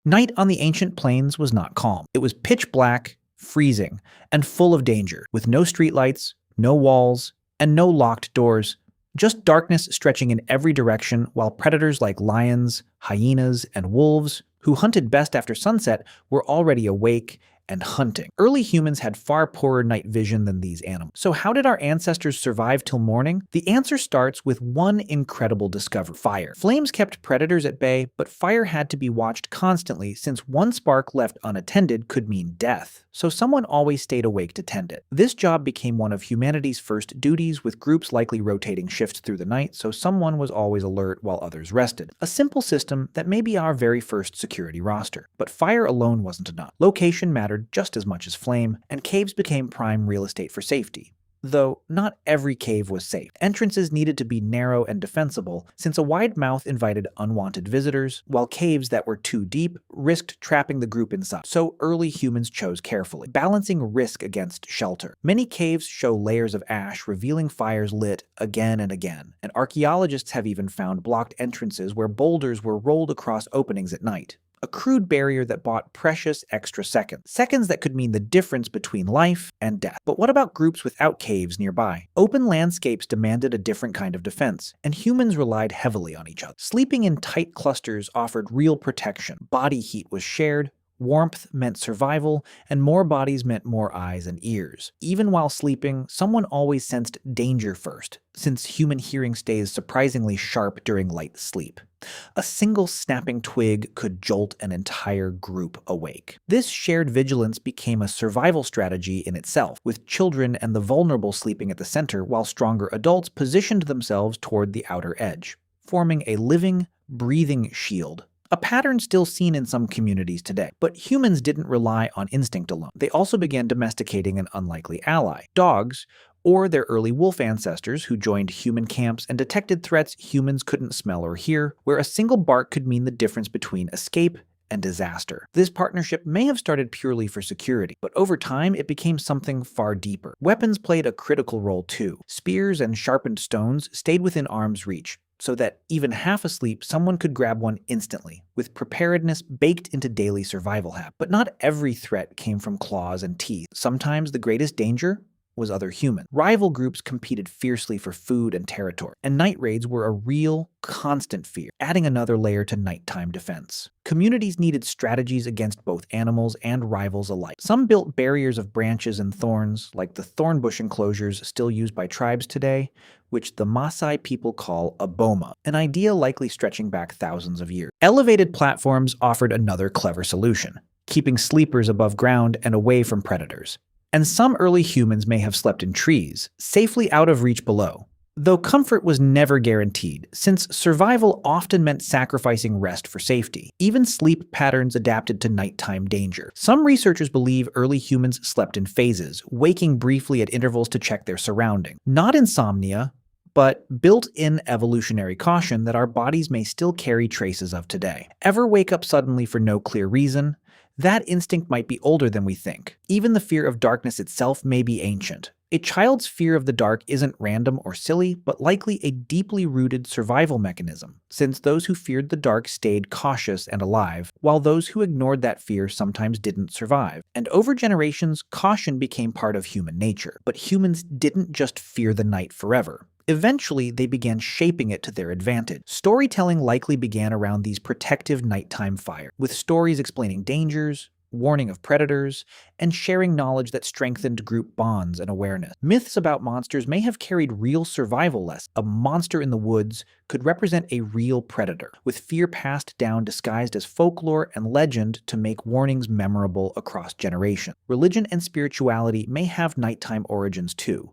Night on the ancient plains was not calm. It was pitch black, freezing, and full of danger, with no streetlights, no walls, and no locked doors. Just darkness stretching in every direction, while predators like lions, hyenas, and wolves, who hunted best after sunset, were already awake and hunting. Early humans had far poorer night vision than these animals. So how did our ancestors survive till morning? The answer starts with one incredible discovery: fire. Flames kept predators at bay, but fire had to be watched constantly since one spark left unattended could mean death. So someone always stayed awake to tend it. This job became one of humanity's first duties, with groups likely rotating shifts through the night, so someone was always alert while others rested. A simple system that may be our very first security roster. But fire alone wasn't enough. Location mattered just as much as flame, and caves became prime real estate for safety. Though not every cave was safe. Entrances needed to be narrow and defensible, since a wide mouth invited unwanted visitors, while caves that were too deep risked trapping the group inside. So early humans chose carefully, balancing risk against shelter. Many caves show layers of ash, revealing fires lit again and again, and archaeologists have even found blocked entrances where boulders were rolled across openings at night. A crude barrier that bought precious extra seconds. Seconds that could mean the difference between life and death. But what about groups without caves nearby? Open landscapes demanded a different kind of defense, and humans relied heavily on each other. Sleeping in tight clusters offered real protection. Body heat was shared, warmth meant survival, and more bodies meant more eyes and ears. Even while sleeping, someone always sensed danger first, since human hearing stays surprisingly sharp during light sleep. A single snapping twig could jolt an entire group awake. This shared vigilance became a survival strategy in itself, with children and the vulnerable sleeping at the center, while stronger adults positioned themselves toward the outer edge, forming a living, breathing shield. A pattern still seen in some communities today. But humans didn't rely on instinct alone. They also began domesticating an unlikely ally: dogs, or their early wolf ancestors who joined human camps and detected threats humans couldn't smell or hear, where a single bark could mean the difference between escape and disaster. This partnership may have started purely for security, but over time it became something far deeper. Weapons played a critical role too. Spears and sharpened stones stayed within arm's reach, so that even half asleep, someone could grab one instantly, with preparedness baked into daily survival habits. But not every threat came from claws and teeth. Sometimes the greatest danger was other humans. Rival groups competed fiercely for food and territory, and night raids were a real, constant fear, adding another layer to nighttime defense. Communities needed strategies against both animals and rivals alike. Some built barriers of branches and thorns, like the thornbush enclosures still used by tribes today, which the Maasai people call a boma, an idea likely stretching back thousands of years. Elevated platforms offered another clever solution, keeping sleepers above ground and away from predators. And some early humans may have slept in trees, safely out of reach below. Though comfort was never guaranteed, since survival often meant sacrificing rest for safety. Even sleep patterns adapted to nighttime danger. Some researchers believe early humans slept in phases, waking briefly at intervals to check their surroundings. Not insomnia, but built-in evolutionary caution that our bodies may still carry traces of today. Ever wake up suddenly for no clear reason? That instinct might be older than we think. Even the fear of darkness itself may be ancient. A child's fear of the dark isn't random or silly, but likely a deeply rooted survival mechanism, since those who feared the dark stayed cautious and alive, while those who ignored that fear sometimes didn't survive. And over generations, caution became part of human nature. But humans didn't just fear the night forever. Eventually, they began shaping it to their advantage. Storytelling likely began around these protective nighttime fires, with stories explaining dangers, warning of predators, and sharing knowledge that strengthened group bonds and awareness. Myths about monsters may have carried real survival lessons. A monster in the woods could represent a real predator, with fear passed down disguised as folklore and legend to make warnings memorable across generations. Religion and spirituality may have nighttime origins too,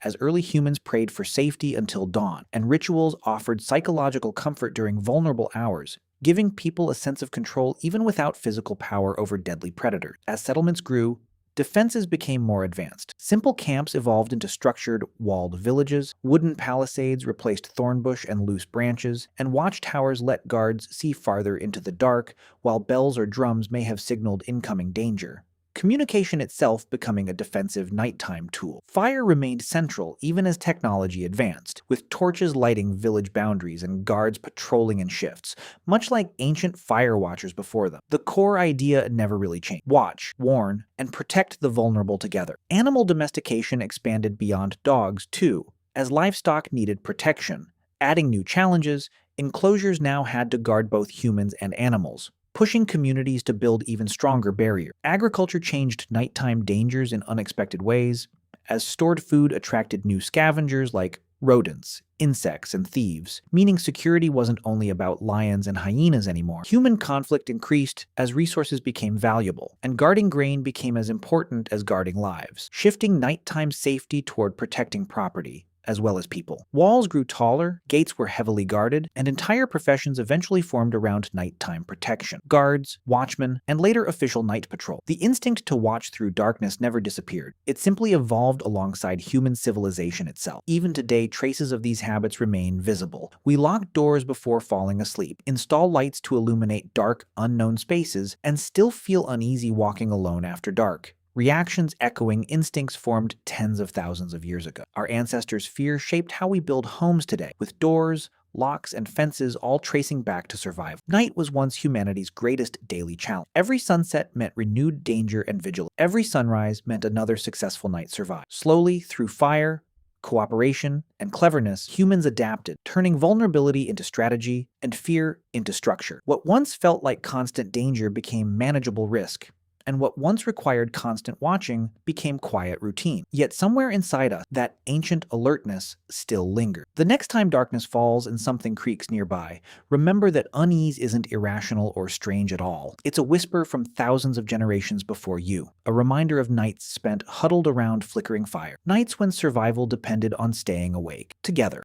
as early humans prayed for safety until dawn, and rituals offered psychological comfort during vulnerable hours, giving people a sense of control even without physical power over deadly predators. As settlements grew, defenses became more advanced. Simple camps evolved into structured, walled villages, wooden palisades replaced thornbush and loose branches, and watchtowers let guards see farther into the dark, while bells or drums may have signaled incoming danger. communication itself becoming a defensive nighttime tool. Fire remained central even as technology advanced, with torches lighting village boundaries and guards patrolling in shifts, much like ancient fire watchers before them. The core idea never really changed: watch, warn, and protect the vulnerable together. Animal domestication expanded beyond dogs, too, as livestock needed protection. Adding new challenges, enclosures now had to guard both humans and animals, pushing communities to build even stronger barriers. Agriculture changed nighttime dangers in unexpected ways, as stored food attracted new scavengers like rodents, insects, and thieves, meaning security wasn't only about lions and hyenas anymore. Human conflict increased as resources became valuable, and guarding grain became as important as guarding lives, shifting nighttime safety toward protecting property as well as people. Walls grew taller, gates were heavily guarded, and entire professions eventually formed around nighttime protection: guards, watchmen, and later official night patrol. The instinct to watch through darkness never disappeared. It simply evolved alongside human civilization itself. Even today, traces of these habits remain visible. We lock doors before falling asleep, install lights to illuminate dark, unknown spaces, and still feel uneasy walking alone after dark. Reactions echoing instincts formed tens of thousands of years ago. Our ancestors' fear shaped how we build homes today, with doors, locks, and fences all tracing back to survival. Night was once humanity's greatest daily challenge. Every sunset meant renewed danger and vigilance. Every sunrise meant another successful night survived. Slowly, through fire, cooperation, and cleverness, humans adapted, turning vulnerability into strategy and fear into structure. What once felt like constant danger became manageable risk, and what once required constant watching became quiet routine. Yet somewhere inside us, that ancient alertness still lingers. The next time darkness falls and something creaks nearby, remember that unease isn't irrational or strange at all. It's a whisper from thousands of generations before you, a reminder of nights spent huddled around flickering fire, nights when survival depended on staying awake together.